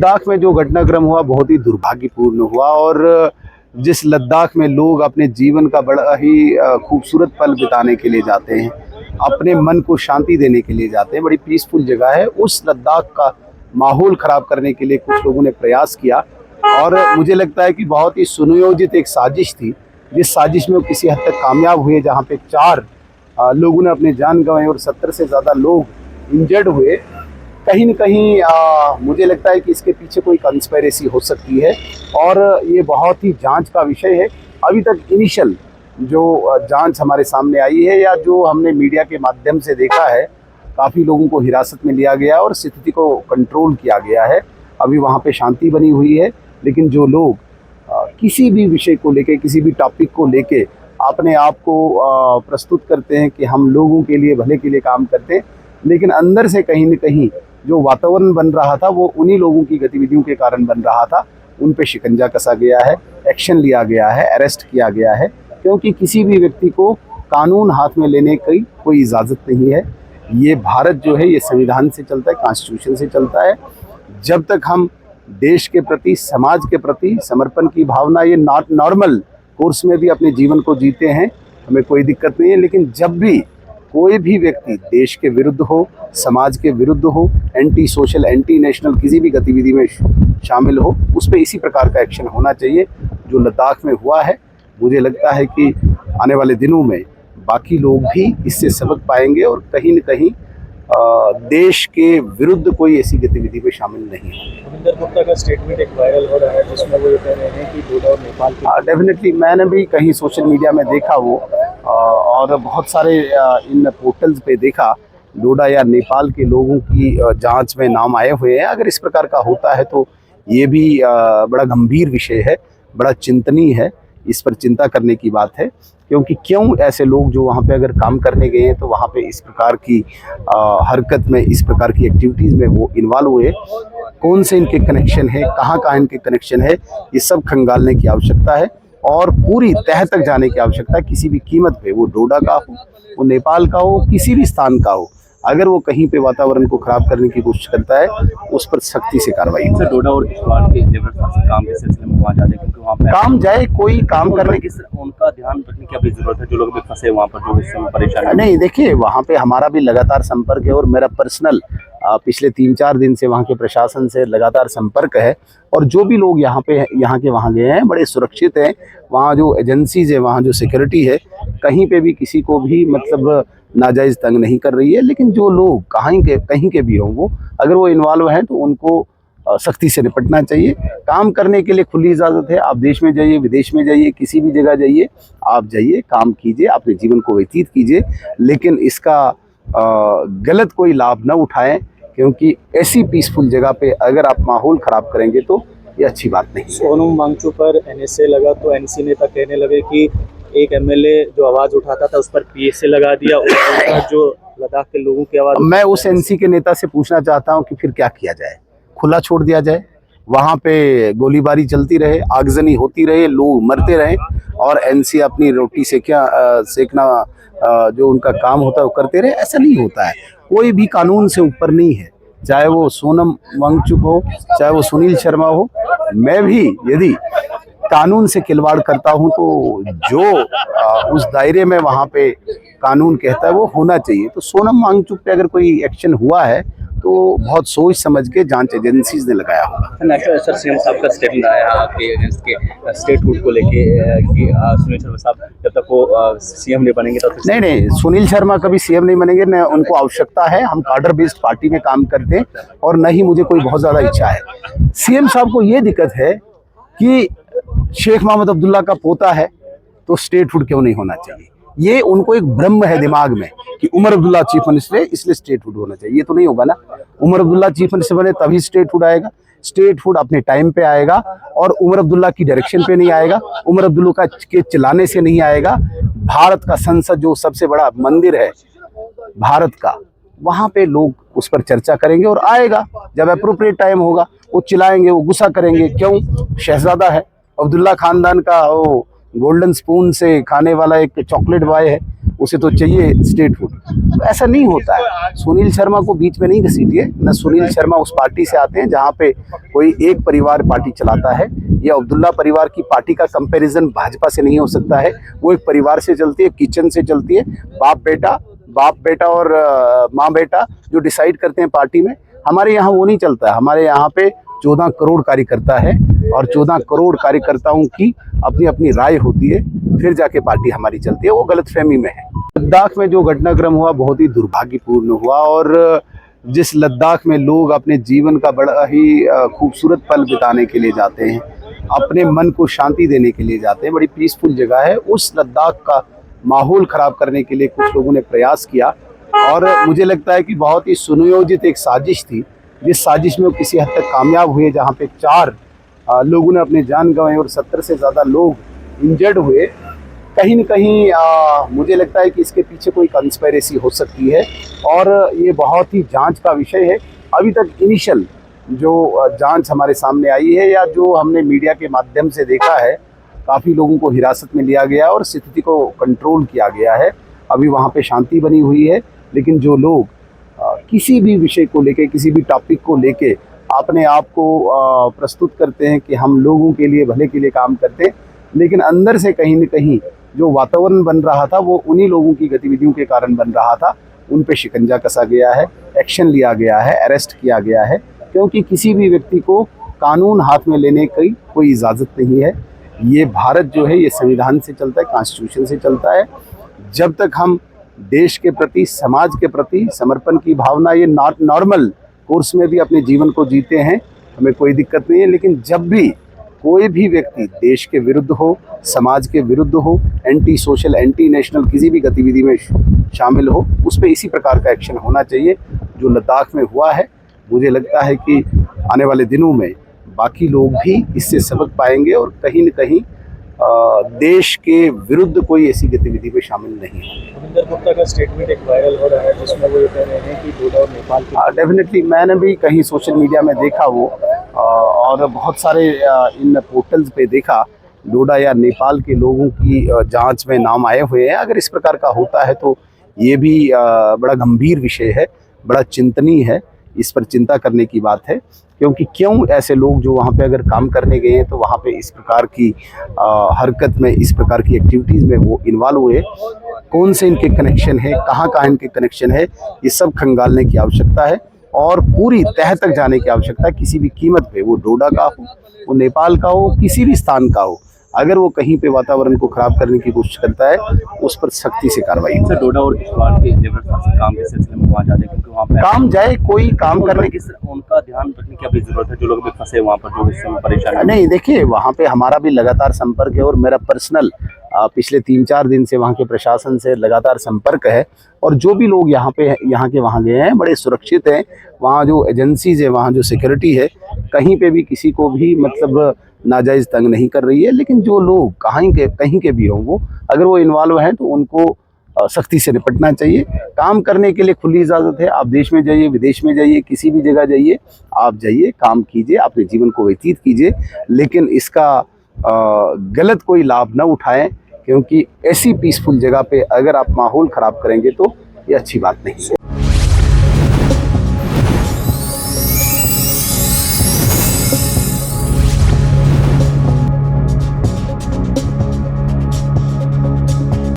लद्दाख में जो घटनाक्रम हुआ बहुत ही दुर्भाग्यपूर्ण हुआ, और जिस लद्दाख में लोग अपने जीवन का बड़ा ही खूबसूरत पल बिताने के लिए जाते हैं, अपने मन को शांति देने के लिए जाते हैं, बड़ी पीसफुल जगह है, उस लद्दाख का माहौल ख़राब करने के लिए कुछ लोगों ने प्रयास किया। और मुझे लगता है कि बहुत ही सुनियोजित एक साजिश थी, जिस साजिश में वो किसी हद तक कामयाब हुए, जहाँ पे 4 लोगों ने अपने जान गंवाई और 70 से ज़्यादा लोग इंजर्ड हुए। कहीं न कहीं मुझे लगता है कि इसके पीछे कोई कंस्पिरेसी हो सकती है, और ये बहुत ही जांच का विषय है। अभी तक इनिशियल जो जांच हमारे सामने आई है, या जो हमने मीडिया के माध्यम से देखा है, काफ़ी लोगों को हिरासत में लिया गया और स्थिति को कंट्रोल किया गया है। अभी वहाँ पे शांति बनी हुई है, लेकिन जो लोग किसी भी विषय को लेके, किसी भी टॉपिक को लेके अपने आप को प्रस्तुत करते हैं कि हम लोगों के लिए, भले के लिए काम करते हैं, लेकिन अंदर से कहीं न कहीं जो वातावरण बन रहा था वो उन्हीं लोगों की गतिविधियों के कारण बन रहा था। उन पे शिकंजा कसा गया है, एक्शन लिया गया है, अरेस्ट किया गया है, क्योंकि किसी भी व्यक्ति को कानून हाथ में लेने की कोई इजाज़त नहीं है। ये भारत जो है ये संविधान से चलता है, कॉन्स्टिट्यूशन से चलता है। जब तक हम देश के प्रति, समाज के प्रति समर्पण की भावना, ये नॉर्मल कोर्स में भी अपने जीवन को जीते हैं, हमें कोई दिक्कत नहीं है। लेकिन जब भी कोई भी व्यक्ति देश के विरुद्ध हो, समाज के विरुद्ध हो, एंटी सोशल, एंटी नेशनल किसी भी गतिविधि में शामिल हो, उस पर इसी प्रकार का एक्शन होना चाहिए जो लद्दाख में हुआ है। मुझे लगता है कि आने वाले दिनों में बाकी लोग भी इससे सबक पाएंगे और कहीं न कहीं देश के विरुद्ध कोई ऐसी गतिविधि में शामिल नहीं हो। रविंदर गुप्ता का स्टेटमेंट एक वायरल हो रहा है, जिसमें वो ये कह रहे हैं कि डोडा और नेपाल के डेफिनेटली मैंने भी कहीं सोशल मीडिया में देखा वो, और बहुत सारे इन पोर्टल्स पे देखा, डोडा या नेपाल के लोगों की जांच में नाम आए हुए हैं। अगर इस प्रकार का होता है तो ये भी बड़ा गंभीर विषय है, बड़ा चिंतनीय है, इस पर चिंता करने की बात है। क्योंकि क्यों ऐसे लोग जो वहाँ पे अगर काम करने गए हैं तो वहाँ पे इस प्रकार की हरकत में, इस प्रकार की एक्टिविटीज़ में वो इन्वॉल्व हुए, कौन से इनके कनेक्शन है, कहाँ कहाँ इनके कनेक्शन है, ये सब खंगालने की आवश्यकता है और पूरी तह तक जाने की आवश्यकता है। किसी भी कीमत पे, वो डोडा का हो, वो नेपाल का हो, किसी भी स्थान का हो, अगर वो कहीं पे वातावरण को खराब करने की कोशिश करता है, उस पर सख्ती से कार्रवाई हो। डोडा और नेपाल के लेबर काम के सिलसिले में वहाँ जाते, क्योंकि वहाँ पे काम जाए, कोई काम करने की उनका ध्यान रखने की अभी जरूरत है, जो लोग भी फंसे वहाँ पर, जो इस समय परेशान नहीं। देखिए, वहाँ पे हमारा भी लगातार संपर्क है और मेरा पर्सनल पिछले 3-4 दिन से वहाँ के प्रशासन से लगातार संपर्क है, और जो भी लोग यहाँ के वहाँ गए हैं बड़े सुरक्षित हैं। वहाँ जो एजेंसीज है, वहाँ जो सिक्योरिटी है, कहीं पे भी किसी को भी मतलब नाजायज़ तंग नहीं कर रही है। लेकिन जो लोग कहीं के भी हों, वो अगर वो इन्वॉल्व हैं तो उनको सख्ती से निपटना चाहिए। काम करने के लिए खुली इजाज़त है, आप देश में जाइए, विदेश में जाइए, किसी भी जगह जाइए, आप जाइए, काम कीजिए, अपने जीवन को व्यतीत कीजिए, लेकिन इसका गलत कोई लाभ न उठाएं, क्योंकि ऐसी पीसफुल जगह पे अगर आप माहौल ख़राब करेंगे तो ये अच्छी बात नहीं है। सोनम वांगचुक पर एनएसए लगा तो एनसी नेता कहने लगे कि एक एमएलए जो आवाज़ उठाता था उस पर पीएसए लगा दिया, और जो लद्दाख के लोगों की आवाज़। मैं उस एनसी के नेता से पूछना चाहता हूं कि फिर क्या किया जाए? खुला छोड़ दिया जाए, वहाँ पे गोलीबारी चलती रहे, आगजनी होती रहे, लोग मरते रहे, और एनसी अपनी रोटी सेकना जो उनका काम होता है वो करते रहे? ऐसा नहीं होता है। कोई भी कानून से ऊपर नहीं है, चाहे वो सोनम वांगचुक हो, चाहे वो सुनील शर्मा हो। मैं भी यदि कानून से खिलवाड़ करता हूं तो जो उस दायरे में वहाँ पे कानून कहता है वो होना चाहिए। तो सोनम वांगचुक पे अगर कोई एक्शन हुआ है तो बहुत सोच समझ के जांच एजेंसीज ने लगाया होगा। नेशनल सर सीएम साहब का स्टेटमेंट आया आपके अगेंस्ट के स्टेटहुड को लेके कि सुनील शर्मा साहब जब तक वो सीएम नहीं बनेंगे तब तक। नहीं, सुनील शर्मा कभी सीएम नहीं बनेंगे, न उनको आवश्यकता है। हम कार्डर बेस्ड पार्टी में काम करते हैं और न ही मुझे कोई बहुत ज़्यादा इच्छा है। सीएम साहब को ये दिक्कत है कि शेख मोहम्मद अब्दुल्ला का पोता है तो स्टेटहुड क्यों नहीं होना चाहिए। ये उनको एक भ्रम है दिमाग में कि उमर अब्दुल्ला चीफ मिनिस्टर है इसलिए स्टेटहुड होना चाहिए। ये तो नहीं होगा ना। उमर अब्दुल्ला चीफ मिनिस्टर बने तभी स्टेटहुड आएगा। स्टेटहुड अपने टाइम पे आएगा और उमर अब्दुल्ला की डायरेक्शन पे नहीं आएगा, उमर अब्दुल्ला के चलाने से नहीं आएगा। भारत का संसद जो सबसे बड़ा मंदिर है भारत का, वहाँ पे लोग उस पर चर्चा करेंगे और आएगा जब अप्रोप्रिएट टाइम होगा। वो चिल्लाएंगे, वो गुस्सा करेंगे, क्यों? शहजादा है, अब्दुल्ला खानदान का, वो गोल्डन स्पून से खाने वाला एक चॉकलेट बॉय है, उसे तो चाहिए स्टेटहुड। ऐसा नहीं होता है। सुनील शर्मा को बीच में नहीं घसीटिए न। सुनील शर्मा उस पार्टी से आते हैं जहाँ पे कोई एक परिवार पार्टी चलाता है। ये अब्दुल्ला परिवार की पार्टी का कंपैरिजन भाजपा से नहीं हो सकता है। वो एक परिवार से चलती है, किचन से चलती है। बाप बेटा और माँ बेटा जो डिसाइड करते हैं पार्टी में। हमारे यहाँ वो नहीं चलता है। हमारे यहाँ पे 14 करोड़ कार्यकर्ता है और 14 करोड़ कार्यकर्ताओं की अपनी अपनी राय होती है, फिर जाके पार्टी हमारी चलती है। वो गलतफहमी में है। लद्दाख में जो घटनाक्रम हुआ बहुत ही दुर्भाग्यपूर्ण हुआ और जिस लद्दाख में लोग अपने जीवन का बड़ा ही खूबसूरत पल बिताने के लिए जाते हैं, अपने मन को शांति देने के लिए जाते हैं, बड़ी पीसफुल जगह है, उस लद्दाख का माहौल खराब करने के लिए कुछ लोगों ने प्रयास किया। और मुझे लगता है कि बहुत ही सुनियोजित एक साजिश थी, जिस साजिश में वो किसी हद तक कामयाब हुए, जहाँ पे 4 लोगों ने अपने जान गंवाई और 70 से ज़्यादा लोग इंजर्ड हुए। कहीं न कहीं मुझे लगता है कि इसके पीछे कोई कंस्पिरेसी हो सकती है और ये बहुत ही जांच का विषय है। अभी तक इनिशियल जो जांच हमारे सामने आई है या जो हमने मीडिया के माध्यम से देखा है, काफ़ी लोगों को हिरासत में लिया गया और स्थिति को कंट्रोल किया गया है। अभी वहाँ पे शांति बनी हुई है, लेकिन जो लोग किसी भी विषय को लेके, किसी भी टॉपिक को लेके अपने आप को प्रस्तुत करते हैं कि हम लोगों के लिए, भले के लिए काम करते हैं, लेकिन अंदर से कहीं न कहीं जो वातावरण बन रहा था वो उन्हीं लोगों की गतिविधियों के कारण बन रहा था। उन पे शिकंजा कसा गया है, एक्शन लिया गया है, अरेस्ट किया गया है, क्योंकि किसी भी व्यक्ति को कानून हाथ में लेने की कोई इजाज़त नहीं है। ये भारत जो है ये संविधान से चलता है, कॉन्स्टिट्यूशन से चलता है। जब तक हम देश के प्रति, समाज के प्रति समर्पण की भावना ये नॉर्मल कोर्स में भी अपने जीवन को जीते हैं, हमें कोई दिक्कत नहीं है। लेकिन जब भी कोई भी व्यक्ति देश के विरुद्ध हो, समाज के विरुद्ध हो, एंटी सोशल, एंटी नेशनल किसी भी गतिविधि में शामिल हो, उस पर इसी प्रकार का एक्शन होना चाहिए जो लद्दाख में हुआ है। मुझे लगता है कि आने वाले दिनों में बाकी लोग भी इससे सबक पाएंगे और कहीं न कहीं देश के विरुद्ध कोई ऐसी गतिविधि में शामिल नहीं है। रविंदर गुप्ता का स्टेटमेंट एक वायरल हो रहा है जिसमें वो ये कह रहे हैं कि डोडा और नेपाल की डेफिनेटली मैंने भी कहीं सोशल मीडिया में देखा वो और बहुत सारे इन पोर्टल्स पे देखा, डोडा या नेपाल के लोगों की जांच में नाम आए हुए हैं। अगर इस प्रकार का होता है तो ये भी बड़ा गंभीर विषय है, बड़ा चिंतनीय है, इस पर चिंता करने की बात है। क्योंकि क्यों ऐसे लोग जो वहाँ पे अगर काम करने गए हैं तो वहाँ पे इस प्रकार की हरकत में, इस प्रकार की एक्टिविटीज़ में वो इन्वॉल्व हुए, कौन से इनके कनेक्शन है, कहाँ कहाँ इनके कनेक्शन है, ये सब खंगालने की आवश्यकता है और पूरी तह तक जाने की आवश्यकता है। किसी भी कीमत पे, वो डोडा का हो, वो नेपाल का हो, किसी भी स्थान का हो, अगर वो कहीं पे वातावरण को खराब करने की कोशिश करता है उस पर सख्ती से कार्रवाई हो। डोडा और किश्तवाड़ के लेबर काम के सिलसिले में वहाँ जाते हैं क्योंकि वहाँ पे काम जाए, कोई काम करने की उनका ध्यान रखने की अभी जरूरत है, जो लोग भी फंसे वहाँ पर, जो इस समय परेशान है। नहीं, देखिए वहाँ पे हमारा भी लगातार संपर्क है और मेरा पर्सनल पिछले 3-4 दिन से वहाँ के प्रशासन से लगातार संपर्क है और जो भी लोग यहाँ के वहाँ गए हैं बड़े सुरक्षित हैं। वहाँ जो एजेंसीज है, वहाँ जो सिक्योरिटी है, कहीं पे भी किसी को भी मतलब नाजायज़ तंग नहीं कर रही है। लेकिन जो लोग कहीं के भी हों, वो अगर वो इन्वॉल्व हैं तो उनको सख्ती से निपटना चाहिए। काम करने के लिए खुली इजाज़त है। आप देश में जाइए, विदेश में जाइए, किसी भी जगह जाइए, आप जाइए, काम कीजिए, अपने जीवन को व्यतीत कीजिए, लेकिन इसका गलत कोई लाभ न उठाएं, क्योंकि ऐसी पीसफुल जगह पे अगर आप माहौल ख़राब करेंगे तो ये अच्छी बात नहीं है।